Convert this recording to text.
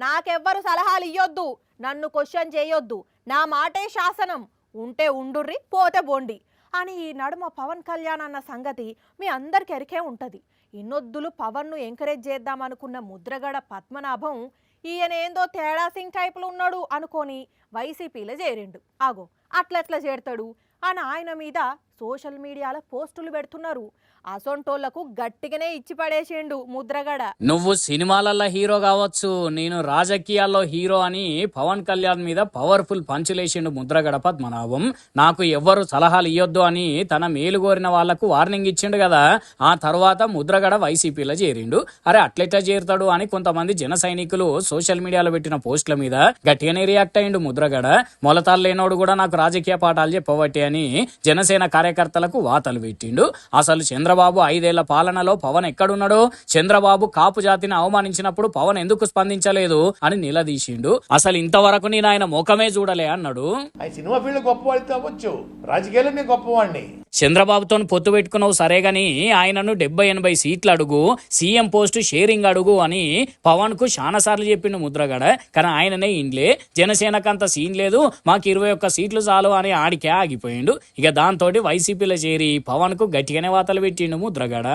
నాకెవ్వరు సలహాలు ఇయ్యొద్దు, నన్ను క్వశ్చన్ చేయొద్దు, నా మాటే శాసనం, ఉంటే ఉండుర్రి పోతే బోండి అని ఈ నడుమ పవన్ కళ్యాణ్ అన్న సంగతి మీ అందరికి ఎరికే ఉంటుంది. ఇన్నొద్దులు పవన్ను ఎంకరేజ్ చేద్దామనుకున్న ముద్రగడ పద్మనాభం ఈయనేందో తేడా సింగ్ టైపులో ఉన్నాడు అనుకొని వైసీపీలో చేరిండు. ఆగో అట్లెట్లా చేరుతాడు అని ఆయన మీద సోషల్ మీడియాలో పోస్టులు పెడుతున్నారు. అసొంటోళ్లకు గట్టిగానే ఇచ్చి పడేసిండు ముద్రగడ. నువ్వు సినిమాలల్లో హీరో కావచ్చు, నేను రాజకీయాల్లో హీరో అని పవన్ కళ్యాణ్ మీద పవర్ఫుల్ పంచులేసిండు ముద్రగడ పద్మనాభం. నాకు ఎవ్వరు సలహాలు ఇయ్యొద్దు అని తన మేలు కోరిన వాళ్లకు వార్నింగ్ ఇచ్చిండు కదా. ఆ తర్వాత ముద్రగడ వైసీపీలో చేరిండు. అరే అట్లెట్లా చేరుతాడు అని కొంతమంది జన సైనికులు సోషల్ మీడియాలో పెట్టిన పోస్టుల మీద గట్టిగానే రియాక్ట్ అయ్యిండు ముద్రగడ. మొలతాలు లేనోడు కూడా నాకు రాజకీయ పాఠాలు చెప్పబట్టి అని జనసేన కార్యకర్తలకు వాతలు పెట్టిండు. అసలు చంద్రబాబు 5 ఏళ్ల పాలనలో పవన్ ఎక్కడున్నాడో, చంద్రబాబు కాపు జాతిని అవమానించినప్పుడు పవన్ ఎందుకు స్పందించలేదు అని నిలదీసిండు. అసలు ఇంతవరకు నేను ఆయన ముఖమే చూడలే అన్నాడు. సినిమా ఫీల్డ్ గొప్పవాడితో అవ్వచ్చు, రాజకీయాల్లో నేను గొప్పవాడిని. చంద్రబాబుతో పొత్తు పెట్టుకున్నావు సరే గాని ఆయనను 70-80 సీట్లు అడుగు, సీఎం పోస్టు షేరింగ్ అడుగు అని పవన్ కు చాలా సార్లు చెప్పిండు ముద్రగడ. కానీ ఆయననే ఇండ్లే, జనసేనకు అంత సీన్ లేదు, మాకు 21 సీట్లు చాలు అని ఆడికే ఆగిపోయిండు. ఇక దాంతో వైసీపీలో చేరి పవన్ కు గట్టిగానే వాతలు పెట్టిండు ముద్రగడ.